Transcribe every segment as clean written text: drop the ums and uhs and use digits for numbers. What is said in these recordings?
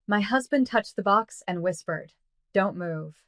My husband touched the box and whispered, "Don't move."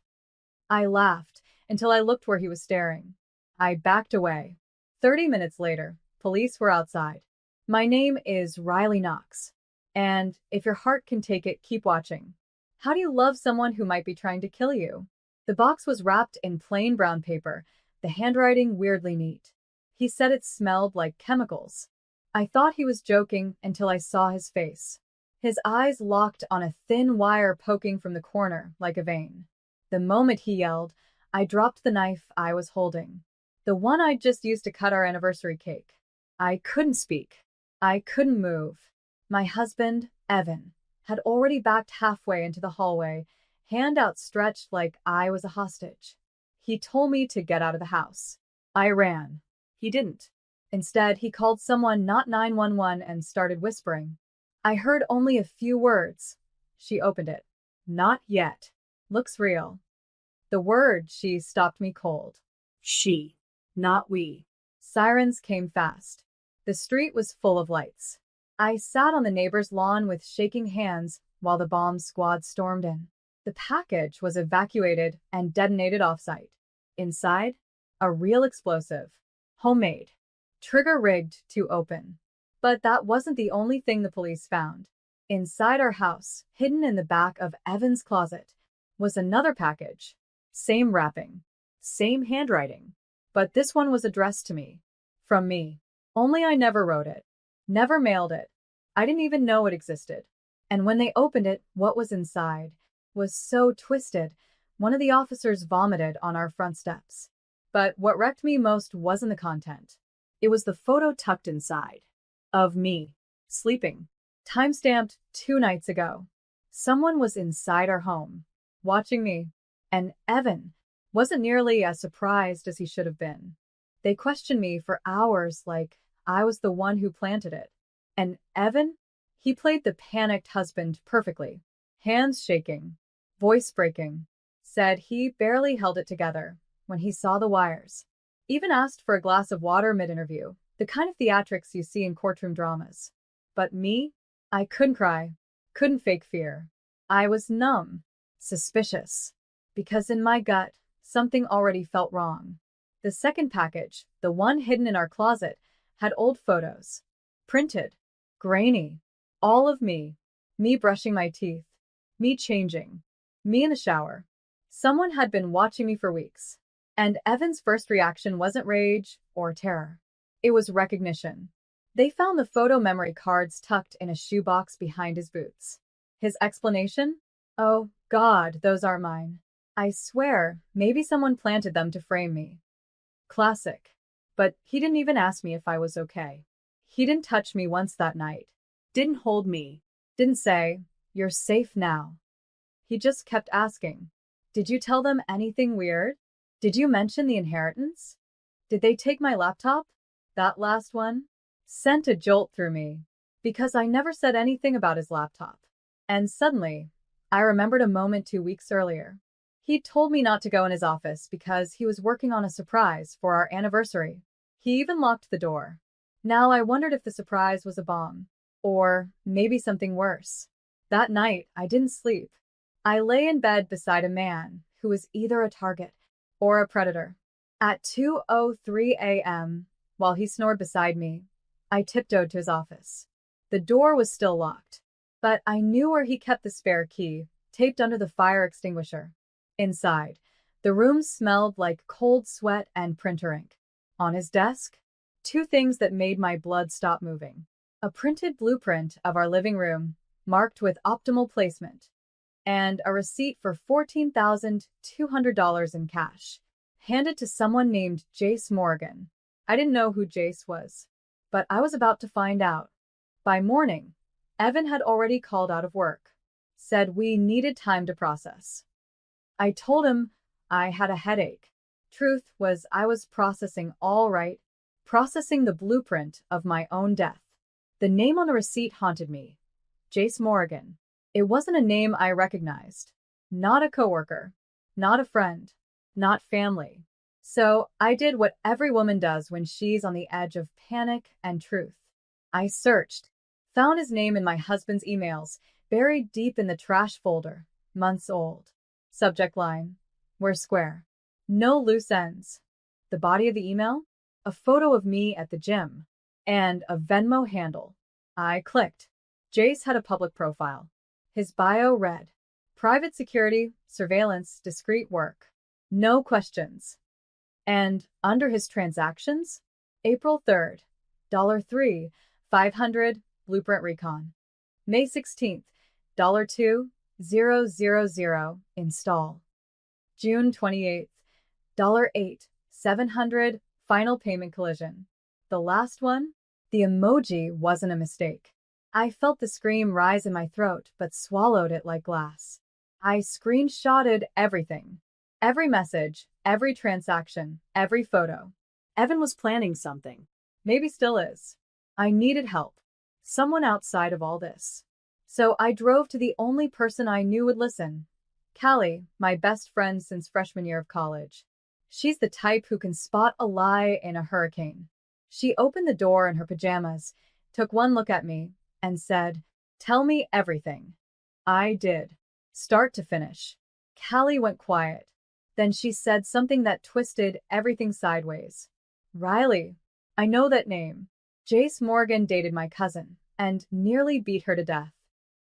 I laughed until I looked where he was staring. I backed away. 30 minutes later, police were outside. My name is Riley Knox. And if your heart can take it, keep watching. How do you love someone who might be trying to kill you? The box was wrapped in plain brown paper, the handwriting weirdly neat. He said it smelled like chemicals. I thought he was joking until I saw his face. His eyes locked on a thin wire poking from the corner like a vein. The moment he yelled, I dropped the knife I was holding. The one I'd just used to cut our anniversary cake. I couldn't speak. I couldn't move. My husband, Evan, had already backed halfway into the hallway, hand outstretched like I was a hostage. He told me to get out of the house. I ran. He didn't. Instead, he called someone, not 911, and started whispering. I heard only a few words. She opened it. Not yet. Looks real. The word she stopped me cold. She, not we. Sirens came fast. The street was full of lights. I sat on the neighbor's lawn with shaking hands while the bomb squad stormed in. The package was evacuated and detonated off-site. Inside, a real explosive. Homemade. Trigger-rigged to open. But that wasn't the only thing the police found. Inside our house, hidden in the back of Evan's closet, was another package. Same wrapping. Same handwriting. But this one was addressed to me. From me. Only I never wrote it. Never mailed it. I didn't even know it existed. And when they opened it, what was inside was so twisted, one of the officers vomited on our front steps. But what wrecked me most wasn't the content. It was the photo tucked inside. Of me. Sleeping. Timestamped 2 nights ago. Someone was inside our home. Watching me. And Evan wasn't nearly as surprised as he should have been. They questioned me for hours like I was the one who planted it. And Evan? He played the panicked husband perfectly. Hands shaking. Voice breaking. Said he barely held it together when he saw the wires. Even asked for a glass of water mid-interview, the kind of theatrics you see in courtroom dramas. But me? I couldn't cry. Couldn't fake fear. I was numb. Suspicious. Because in my gut, something already felt wrong. The second package, the one hidden in our closet, had old photos. Printed. Grainy. All of me. Me brushing my teeth. Me changing. Me in the shower. Someone had been watching me for weeks. And Evan's first reaction wasn't rage or terror. It was recognition. They found the photo memory cards tucked in a shoebox behind his boots. His explanation? Oh, God, those aren't mine. I swear, maybe someone planted them to frame me. Classic. But he didn't even ask me if I was okay. He didn't touch me once that night. Didn't hold me. Didn't say, "You're safe now." He just kept asking, "Did you tell them anything weird? Did you mention the inheritance? Did they take my laptop?" That last one sent a jolt through me because I never said anything about his laptop. And suddenly, I remembered a moment 2 weeks earlier. He told me not to go in his office because he was working on a surprise for our anniversary. He even locked the door. Now I wondered if the surprise was a bomb, or maybe something worse. That night, I didn't sleep. I lay in bed beside a man who was either a target or a predator. At 2:03 a.m., while he snored beside me, I tiptoed to his office. The door was still locked, but I knew where he kept the spare key, taped under the fire extinguisher. Inside, the room smelled like cold sweat and printer ink. On his desk, 2 things that made my blood stop moving. A printed blueprint of our living room, marked with optimal placement, and a receipt for $14,200 in cash, handed to someone named Jace Morgan. I didn't know who Jace was, but I was about to find out. By morning, Evan had already called out of work, said we needed time to process. I told him I had a headache. Truth was, I was processing all right, processing the blueprint of my own death. The name on the receipt haunted me. Jace Morgan. It wasn't a name I recognized. Not a coworker. Not a friend. Not family. So I did what every woman does when she's on the edge of panic and truth. I searched, found his name in my husband's emails, buried deep in the trash folder, months old. Subject line: We're square. No loose ends. The body of the email? A photo of me at the gym. And a Venmo handle. I clicked. Jace had a public profile. His bio read: private security, surveillance, discreet work. No questions. And under his transactions? April 3rd, $3, 500, Blueprint Recon. May 16th, $2,000, install. June 28th, $8, 700, final payment collision. The last one? The emoji wasn't a mistake. I felt the scream rise in my throat, but swallowed it like glass. I screenshotted everything. Every message, every transaction, every photo. Evan was planning something. Maybe still is. I needed help. Someone outside of all this. So I drove to the only person I knew would listen. Callie, my best friend since freshman year of college. She's the type who can spot a lie in a hurricane. She opened the door in her pajamas, took one look at me, and said, "Tell me everything." I did. Start to finish. Callie went quiet. Then she said something that twisted everything sideways. "Riley, I know that name. Jace Morgan dated my cousin and nearly beat her to death."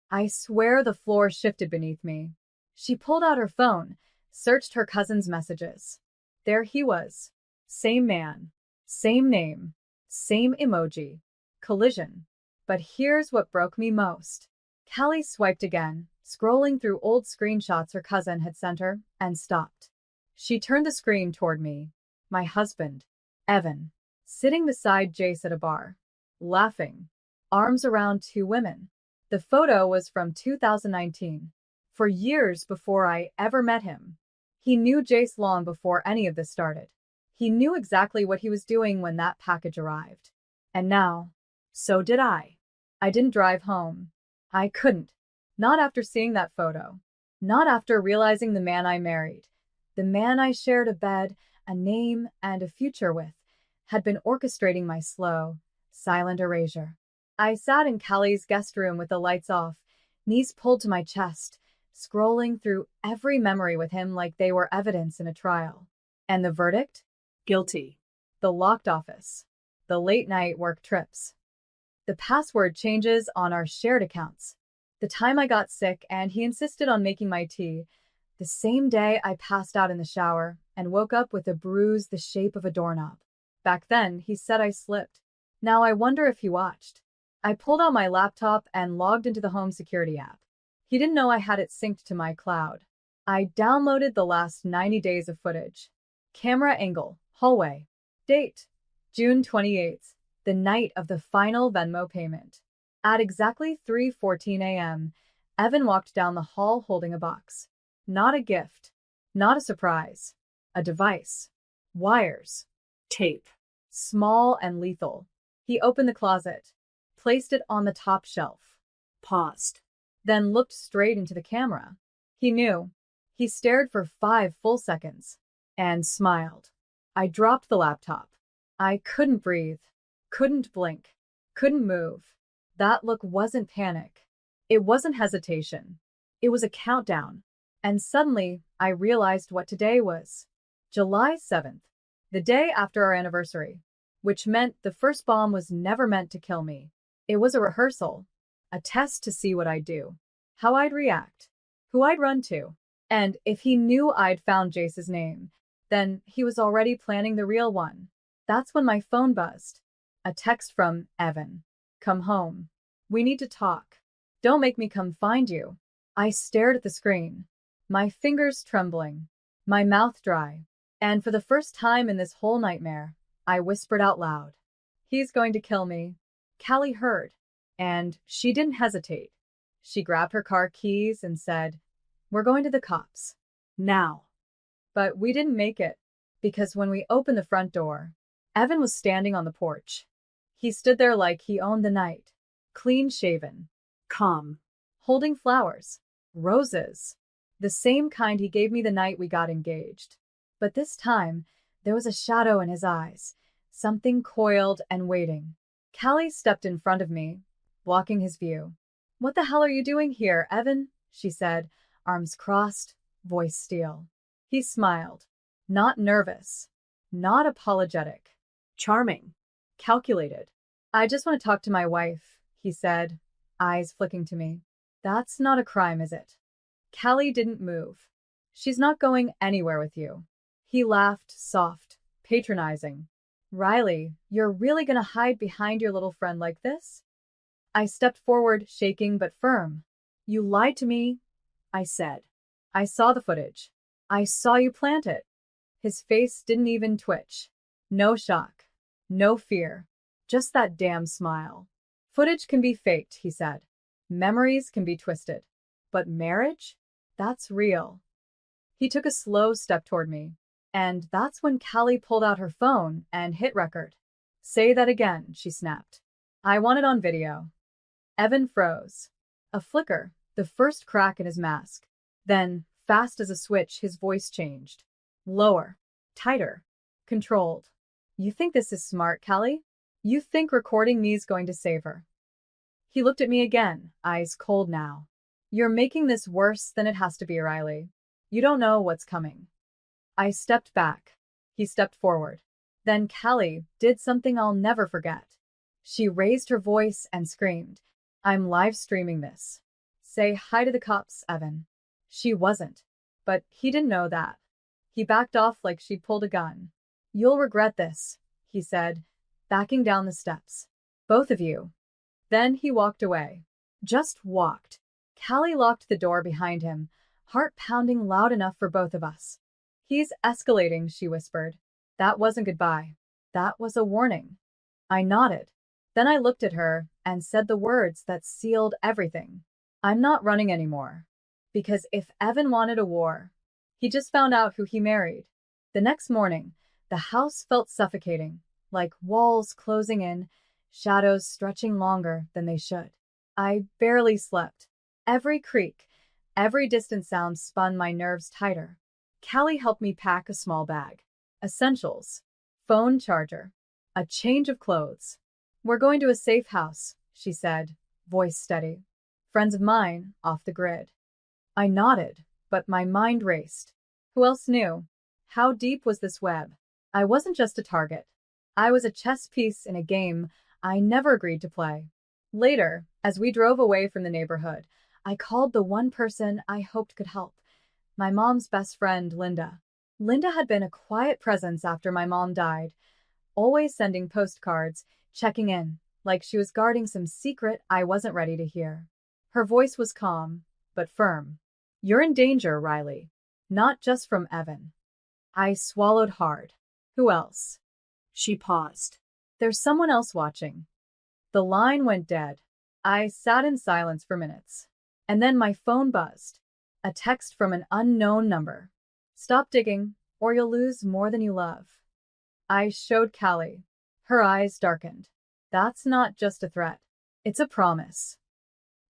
I swear the floor shifted beneath me. She pulled out her phone, searched her cousin's messages. There he was. Same man, same name, same emoji. Collision. But here's what broke me most. Callie swiped again, scrolling through old screenshots her cousin had sent her, and stopped. She turned the screen toward me. My husband, Evan, sitting beside Jace at a bar, laughing, arms around two women. The photo was from 2019, for years before I ever met him. He knew Jace long before any of this started. He knew exactly what he was doing when that package arrived. And now, so did I. I didn't drive home. I couldn't. Not after seeing that photo. Not after realizing the man I married, the man I shared a bed, a name, and a future with, had been orchestrating my slow, silent erasure. I sat in Callie's guest room with the lights off, knees pulled to my chest, scrolling through every memory with him like they were evidence in a trial. And the verdict? Guilty. The locked office. The late-night work trips. The password changes on our shared accounts. The time I got sick and he insisted on making my tea. The same day I passed out in the shower and woke up with a bruise the shape of a doorknob. Back then, he said I slipped. Now I wonder if he watched. I pulled out my laptop and logged into the home security app. He didn't know I had it synced to my cloud. I downloaded the last 90 days of footage. Camera angle, hallway. Date, June 28th, the night of the final Venmo payment. At exactly 3:14 a.m., Evan walked down the hall holding a box. Not a gift. Not a surprise. A device. Wires. Tape. Small and lethal. He opened the closet, placed it on the top shelf, paused, then looked straight into the camera. He knew. He stared for 5 full seconds and smiled. I dropped the laptop. I couldn't breathe, couldn't blink, couldn't move. That look wasn't panic. It wasn't hesitation. It was a countdown. And suddenly, I realized what today was. July 7th, the day after our anniversary, which meant the first bomb was never meant to kill me. It was a rehearsal, a test to see what I'd do, how I'd react, who I'd run to. And if he knew I'd found Jace's name, then he was already planning the real one. That's when my phone buzzed. A text from Evan. "Come home. We need to talk. Don't make me come find you." I stared at the screen, my fingers trembling, my mouth dry. And for the first time in this whole nightmare, I whispered out loud, "He's going to kill me." Callie heard, and she didn't hesitate. She grabbed her car keys and said, "We're going to the cops. Now." But we didn't make it, because when we opened the front door, Evan was standing on the porch. He stood there like he owned the night, clean-shaven, calm, holding flowers, roses, the same kind he gave me the night we got engaged. But this time, there was a shadow in his eyes, something coiled and waiting. Callie stepped in front of me, blocking his view. What the hell are you doing here, Evan? She said, arms crossed, voice steel. He smiled. Not nervous. Not apologetic. Charming. Calculated. I just want to talk to my wife, he said, eyes flicking to me. That's not a crime, is it? Callie didn't move. She's not going anywhere with you. He laughed, soft, patronizing. Riley, you're really gonna hide behind your little friend like this? I stepped forward, shaking but firm. You lied to me, I said. I saw the footage. I saw you plant it. His face didn't even twitch. No shock. No fear. Just that damn smile. Footage can be faked, he said. Memories can be twisted. But marriage? That's real. He took a slow step toward me. And that's when Callie pulled out her phone and hit record. Say that again, she snapped. I want it on video. Evan froze. A flicker, the first crack in his mask. Then, fast as a switch, his voice changed. Lower. Tighter. Controlled. You think this is smart, Callie? You think recording me's going to save her? He looked at me again, eyes cold now. You're making this worse than it has to be, Riley. You don't know what's coming. I stepped back. He stepped forward. Then Callie did something I'll never forget. She raised her voice and screamed, I'm live streaming this. Say hi to the cops, Evan. She wasn't. But he didn't know that. He backed off like she'd pulled a gun. You'll regret this, he said, backing down the steps. Both of you. Then he walked away. Just walked. Callie locked the door behind him, heart pounding loud enough for both of us. He's escalating, she whispered. That wasn't goodbye. That was a warning. I nodded. Then I looked at her and said the words that sealed everything. I'm not running anymore. Because if Evan wanted a war, he just found out who he married. The next morning, the house felt suffocating, like walls closing in, shadows stretching longer than they should. I barely slept. Every creak, every distant sound spun my nerves tighter. Callie helped me pack a small bag. Essentials. Phone charger. A change of clothes. We're going to a safe house, she said, voice steady. Friends of mine, off the grid. I nodded, but my mind raced. Who else knew? How deep was this web? I wasn't just a target. I was a chess piece in a game I never agreed to play. Later, as we drove away from the neighborhood, I called the one person I hoped could help. My mom's best friend, Linda. Linda had been a quiet presence after my mom died, always sending postcards, checking in, like she was guarding some secret I wasn't ready to hear. Her voice was calm, but firm. You're in danger, Riley. Not just from Evan. I swallowed hard. Who else? She paused. There's someone else watching. The line went dead. I sat in silence for minutes. And then my phone buzzed. A text from an unknown number. Stop digging, or you'll lose more than you love. I showed Callie. Her eyes darkened. That's not just a threat. It's a promise.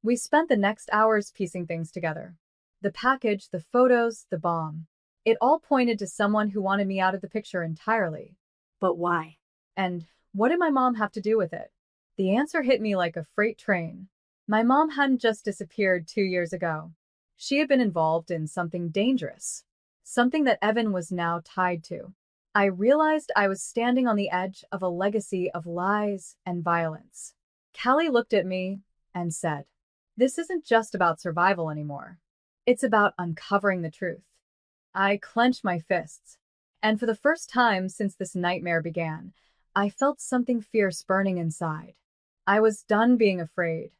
We spent the next hours piecing things together. The package, the photos, the bomb. It all pointed to someone who wanted me out of the picture entirely. But why? And what did my mom have to do with it? The answer hit me like a freight train. My mom hadn't just disappeared 2 years ago. She had been involved in something dangerous. Something that Evan was now tied to. I realized I was standing on the edge of a legacy of lies and violence. Callie looked at me and said, This isn't just about survival anymore. It's about uncovering the truth. I clenched my fists. And for the first time since this nightmare began, I felt something fierce burning inside. I was done being afraid.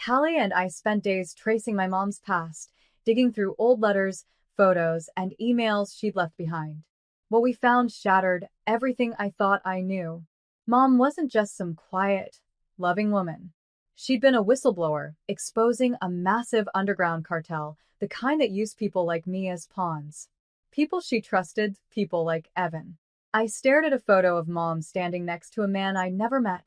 Callie and I spent days tracing my mom's past, digging through old letters, photos, and emails she'd left behind. What we found shattered everything I thought I knew. Mom wasn't just some quiet, loving woman. She'd been a whistleblower, exposing a massive underground cartel, the kind that used people like me as pawns. People she trusted, people like Evan. I stared at a photo of Mom standing next to a man I never met.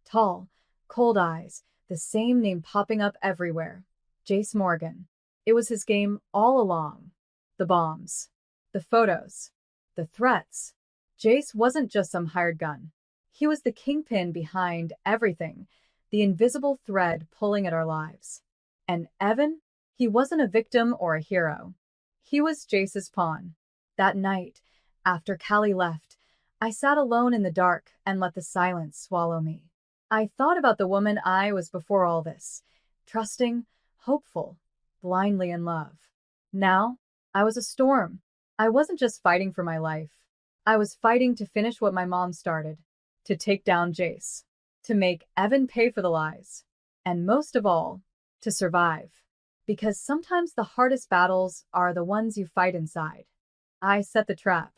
Tall, cold eyes, the same name popping up everywhere. Jace Morgan. It was his game all along. The bombs. The photos. The threats. Jace wasn't just some hired gun. He was the kingpin behind everything, the invisible thread pulling at our lives. And Evan? He wasn't a victim or a hero. He was Jace's pawn. That night, after Callie left, I sat alone in the dark and let the silence swallow me. I thought about the woman I was before all this, trusting, hopeful, blindly in love. Now, I was a storm. I wasn't just fighting for my life. I was fighting to finish what my mom started, to take down Jace, to make Evan pay for the lies, and most of all, to survive. Because sometimes the hardest battles are the ones you fight inside. I set the trap.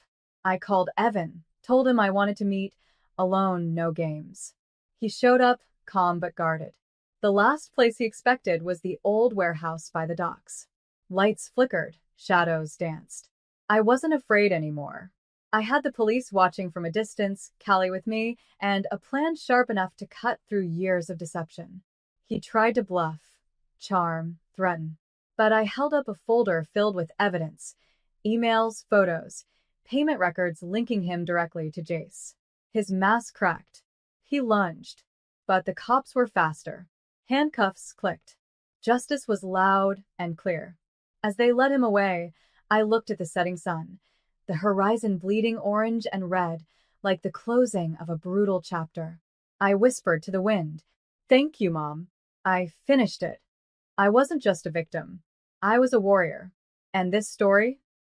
I called Evan, told him I wanted to meet, alone, no games. He showed up, calm but guarded. The last place he expected was the old warehouse by the docks. Lights flickered, shadows danced. I wasn't afraid anymore. I had the police watching from a distance, Callie with me, and a plan sharp enough to cut through years of deception. He tried to bluff, charm, threaten. But I held up a folder filled with evidence, emails, photos, payment records linking him directly to Jace. His mask cracked. He lunged. But the cops were faster. Handcuffs clicked. Justice was loud and clear. As they led him away, I looked at the setting sun, the horizon bleeding orange and red, like the closing of a brutal chapter. I whispered to the wind, "Thank you, Mom. I finished it." I wasn't just a victim. I was a warrior. And this story,